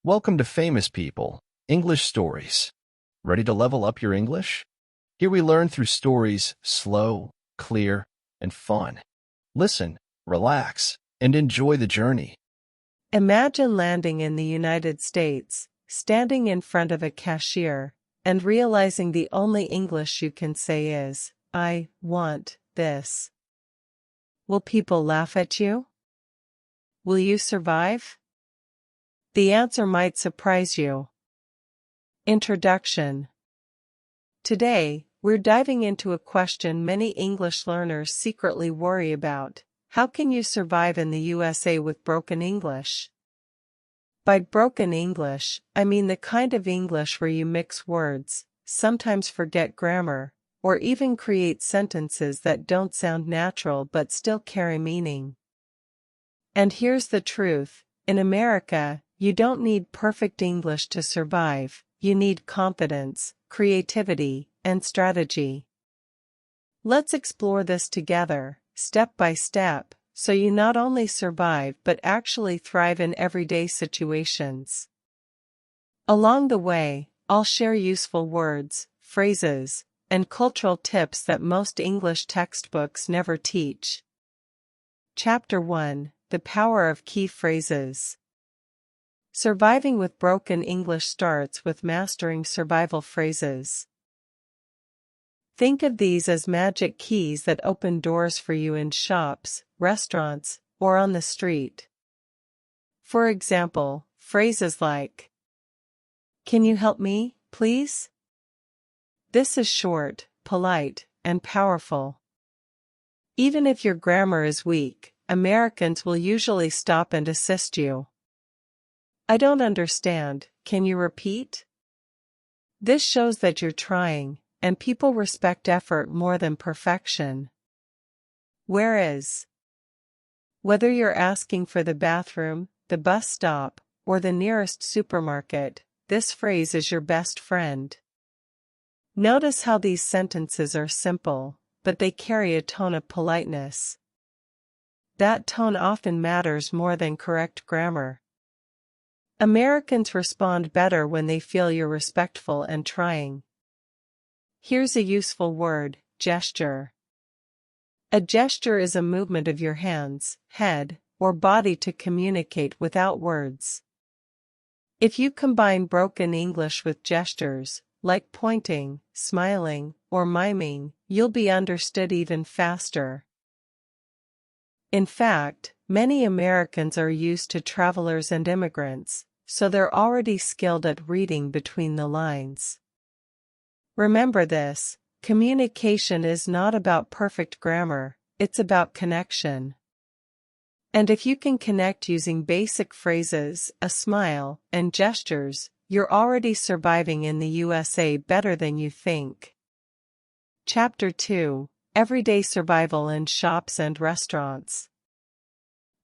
Welcome to Famous People, English Stories. Ready to level up your English? Here we learn through stories slow, clear, and fun. Listen, relax, and enjoy the journey. Imagine landing in the United States, standing in front of a cashier, and realizing the only English you can say is, "I want this." Will people laugh at you? Will you survive? The answer might surprise you. Introduction. Today, we're diving into a question many English learners secretly worry about. How can you survive in the USA with broken English? By broken English, I mean the kind of English where you mix words, sometimes forget grammar, or even create sentences that don't sound natural but still carry meaning. And here's the truth: in America, you don't need perfect English to survive. You need confidence, creativity, and strategy. Let's explore this together, step by step, so you not only survive but actually thrive in everyday situations. Along the way, I'll share useful words, phrases, and cultural tips that most English textbooks never teach. Chapter 1: The Power of Key Phrases. Surviving with broken English starts with mastering survival phrases. Think of these as magic keys that open doors for you in shops, restaurants, or on the street. For example, phrases like, "Can you help me, please?" This is short, polite, and powerful. Even if your grammar is weak, Americans will usually stop and assist you. "I don't understand, can you repeat?" This shows that you're trying, and people respect effort more than perfection. Where is? Whether you're asking for the bathroom, the bus stop, or the nearest supermarket, this phrase is your best friend. Notice how these sentences are simple, but they carry a tone of politeness. That tone often matters more than correct grammar. Americans respond better when they feel you're respectful and trying. Here's a useful word: gesture. A gesture is a movement of your hands, head, or body to communicate without words. If you combine broken English with gestures, like pointing, smiling, or miming, you'll be understood even faster. In fact, many Americans are used to travelers and immigrants, so they're already skilled at reading between the lines. Remember this: communication is not about perfect grammar, it's about connection. And if you can connect using basic phrases, a smile, and gestures, you're already surviving in the USA better than you think. Chapter 2: Everyday Survival in Shops and Restaurants.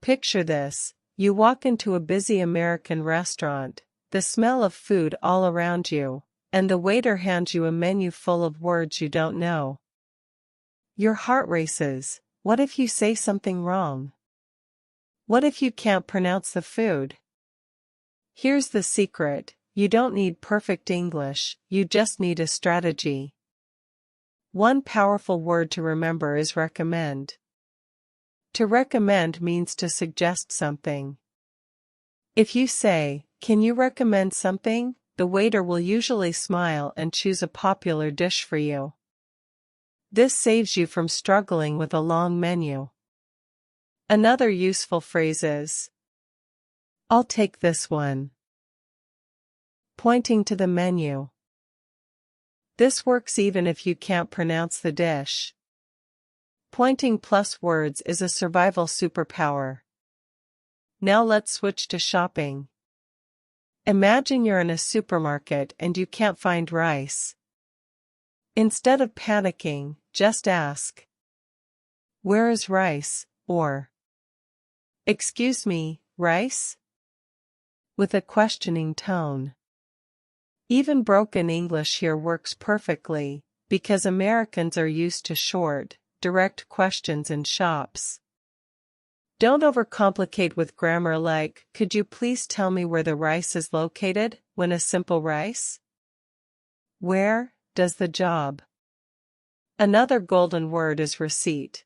Picture this: you walk into a busy American restaurant, the smell of food all around you, and the waiter hands you a menu full of words you don't know. Your heart races. What if you say something wrong? What if you can't pronounce the food? Here's the secret: you don't need perfect English, you just need a strategy. One powerful word to remember is recommend. To recommend means to suggest something. If you say, "Can you recommend something?" the waiter will usually smile and choose a popular dish for you. This saves you from struggling with a long menu. Another useful phrase is, "I'll take this one," pointing to the menu. This works even if you can't pronounce the dish. Pointing plus words is a survival superpower. Now let's switch to shopping. Imagine you're in a supermarket and you can't find rice. Instead of panicking, just ask, "Where is rice?" or, "Excuse me, rice?" with a questioning tone. Even broken English here works perfectly, because Americans are used to short, direct questions in shops. Don't overcomplicate with grammar like, could you please tell me where the rice is located, when a simple rice? Where does the job? Another golden word is receipt.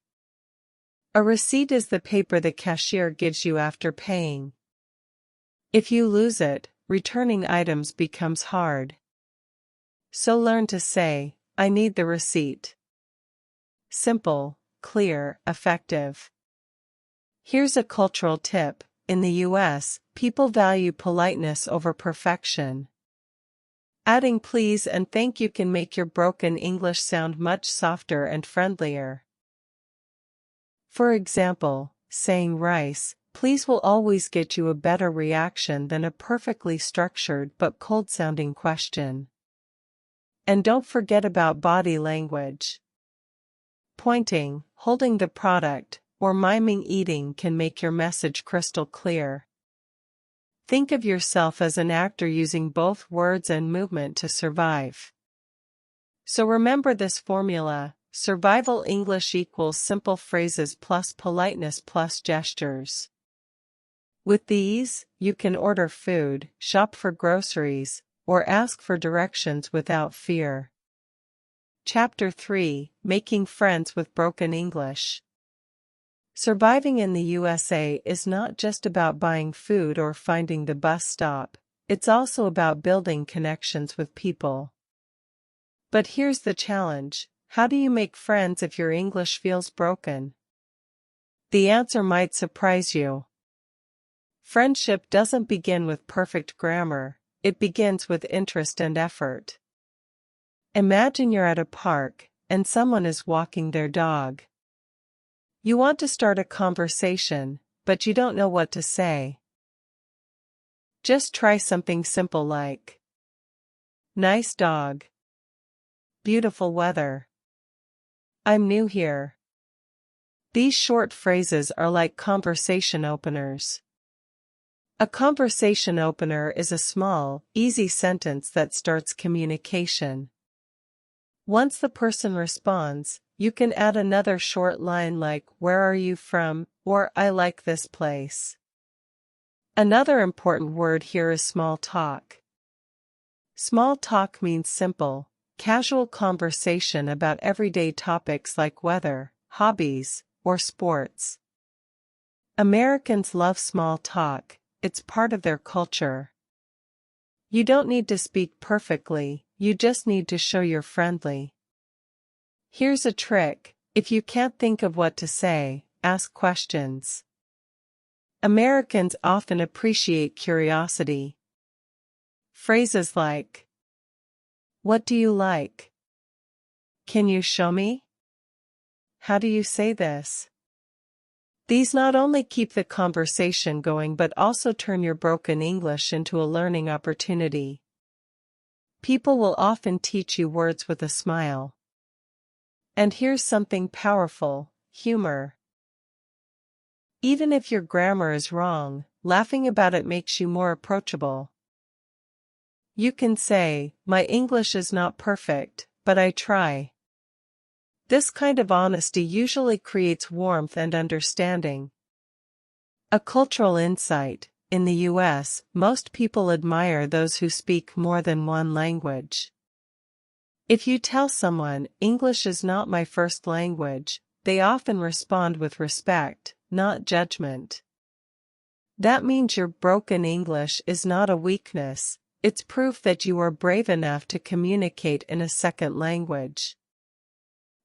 A receipt is the paper the cashier gives you after paying. If you lose it, returning items becomes hard. So learn to say, I need the receipt. Simple, clear, effective. Here's a cultural tip. In the US, people value politeness over perfection. Adding please and thank you can make your broken English sound much softer and friendlier. For example, saying rice, please will always get you a better reaction than a perfectly structured but cold-sounding question. And don't forget about body language. Pointing, holding the product, or miming eating can make your message crystal clear. Think of yourself as an actor using both words and movement to survive. So remember this formula: survival English equals simple phrases plus politeness plus gestures. With these, you can order food, shop for groceries, or ask for directions without fear. Chapter 3: Making Friends with Broken English. Surviving in the USA is not just about buying food or finding the bus stop, it's also about building connections with people. But here's the challenge: how do you make friends if your English feels broken? The answer might surprise you. Friendship doesn't begin with perfect grammar, it begins with interest and effort. Imagine you're at a park, and someone is walking their dog. You want to start a conversation, but you don't know what to say. Just try something simple like, nice dog. Beautiful weather. I'm new here. These short phrases are like conversation openers. A conversation opener is a small, easy sentence that starts communication. Once the person responds, you can add another short line like, where are you from, or I like this place. Another important word here is small talk. Small talk means simple, casual conversation about everyday topics like weather, hobbies, or sports. Americans love small talk, it's part of their culture. You don't need to speak perfectly, you just need to show you're friendly. Here's a trick: if you can't think of what to say, ask questions. Americans often appreciate curiosity. Phrases like, what do you like? Can you show me? How do you say this? These not only keep the conversation going but also turn your broken English into a learning opportunity. People will often teach you words with a smile. And here's something powerful: humor. Even if your grammar is wrong, laughing about it makes you more approachable. You can say, my English is not perfect, but I try. This kind of honesty usually creates warmth and understanding. A cultural insight: in the US, most people admire those who speak more than one language. If you tell someone, English is not my first language, they often respond with respect, not judgment. That means your broken English is not a weakness, it's proof that you are brave enough to communicate in a second language.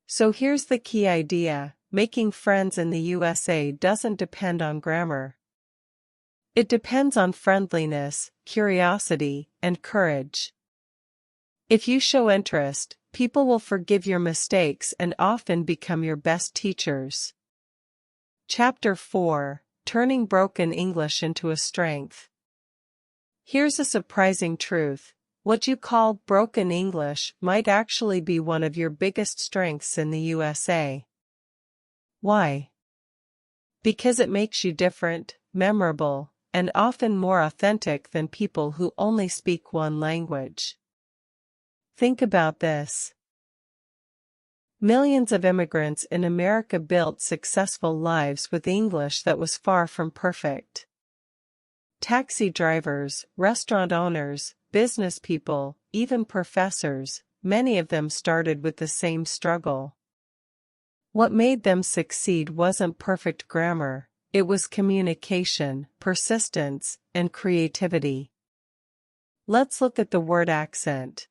So here's the key idea: making friends in the USA doesn't depend on grammar. It depends on friendliness, curiosity, and courage. If you show interest, people will forgive your mistakes and often become your best teachers. Chapter 4: Turning Broken English into a Strength. Here's a surprising truth: what you call broken English might actually be one of your biggest strengths in the USA. Why? Because it makes you different, memorable, and often more authentic than people who only speak one language. Think about this. Millions of immigrants in America built successful lives with English that was far from perfect. Taxi drivers, restaurant owners, business people, even professors, many of them started with the same struggle. What made them succeed wasn't perfect grammar, it was communication, persistence, and creativity. Let's look at the word accent.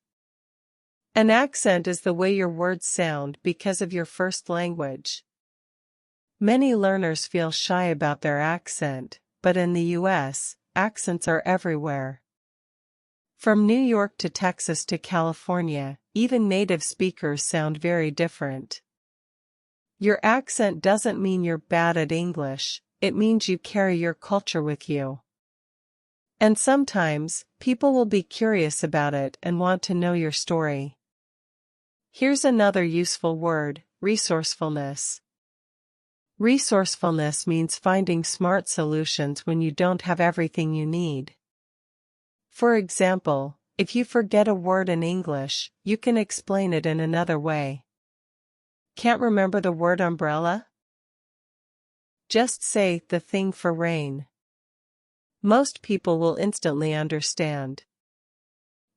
An accent is the way your words sound because of your first language. Many learners feel shy about their accent, but in the US, accents are everywhere. From New York to Texas to California, even native speakers sound very different. Your accent doesn't mean you're bad at English, it means you carry your culture with you. And sometimes, people will be curious about it and want to know your story. Here's another useful word, resourcefulness. Resourcefulness means finding smart solutions when you don't have everything you need. For example, if you forget a word in English, you can explain it in another way. Can't remember the word umbrella? Just say the thing for rain. Most people will instantly understand.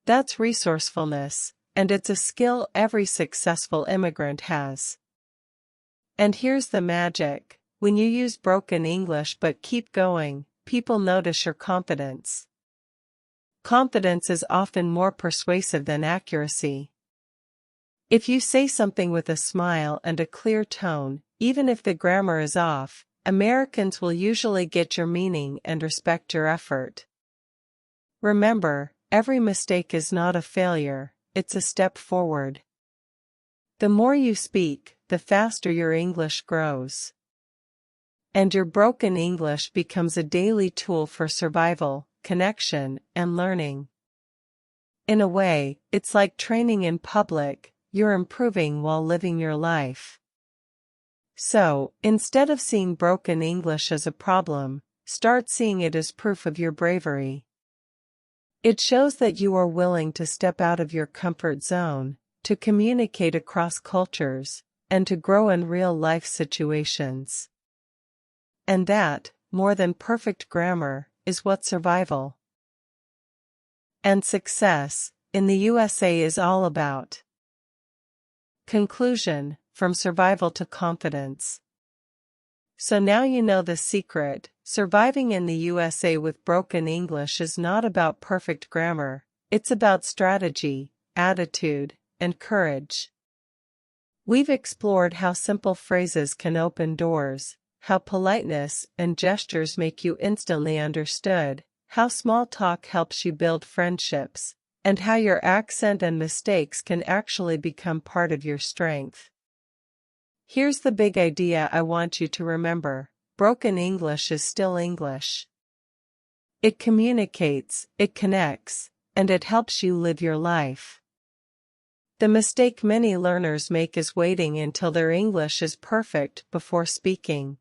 That's resourcefulness, and it's a skill every successful immigrant has. And here's the magic: when you use broken English but keep going, people notice your confidence. Confidence is often more persuasive than accuracy. If you say something with a smile and a clear tone, even if the grammar is off, Americans will usually get your meaning and respect your effort. Remember, every mistake is not a failure, it's a step forward. The more you speak, the faster your English grows. And your broken English becomes a daily tool for survival, connection, and learning. In a way, it's like training in public, you're improving while living your life. So, instead of seeing broken English as a problem, start seeing it as proof of your bravery. It shows that you are willing to step out of your comfort zone, to communicate across cultures, and to grow in real-life situations. And that, more than perfect grammar, is what survival and success in the USA is all about. Conclusion: from survival to confidence. So now you know the secret: surviving in the USA with broken English is not about perfect grammar, it's about strategy, attitude, and courage. We've explored how simple phrases can open doors, how politeness and gestures make you instantly understood, how small talk helps you build friendships, and how your accent and mistakes can actually become part of your strength. Here's the big idea I want you to remember: broken English is still English. It communicates, it connects, and it helps you live your life. The mistake many learners make is waiting until their English is perfect before speaking.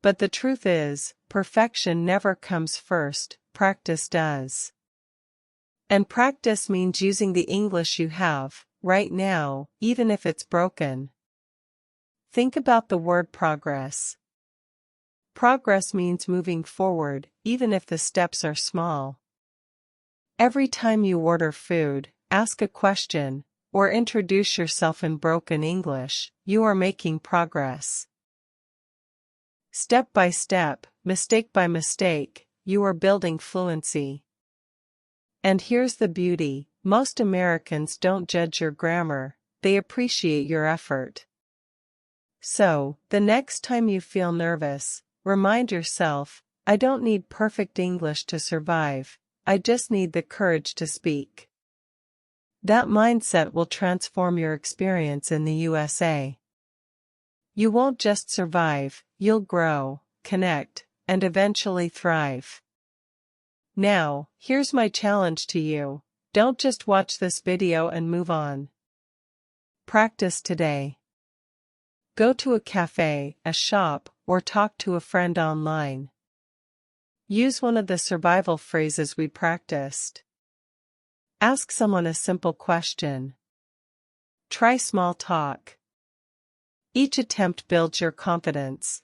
But the truth is, perfection never comes first, practice does. And practice means using the English you have, right now, even if it's broken. Think about the word progress. Progress means moving forward, even if the steps are small. Every time you order food, ask a question, or introduce yourself in broken English, you are making progress. Step by step, mistake by mistake, you are building fluency. And here's the beauty: most Americans don't judge your grammar, they appreciate your effort. So, the next time you feel nervous, remind yourself, I don't need perfect English to survive, I just need the courage to speak. That mindset will transform your experience in the USA. You won't just survive, you'll grow, connect, and eventually thrive. Now, here's my challenge to you: don't just watch this video and move on. Practice today. Go to a cafe, a shop, or talk to a friend online. Use one of the survival phrases we practiced. Ask someone a simple question. Try small talk. Each attempt builds your confidence.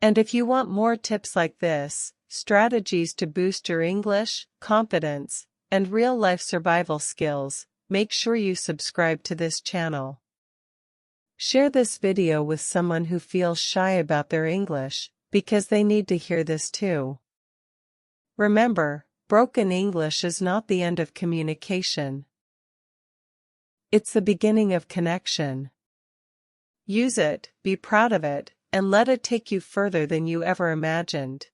And if you want more tips like this, strategies to boost your English, confidence, and real-life survival skills, make sure you subscribe to this channel. Share this video with someone who feels shy about their English, because they need to hear this too. Remember, broken English is not the end of communication. It's the beginning of connection. Use it, be proud of it, and let it take you further than you ever imagined.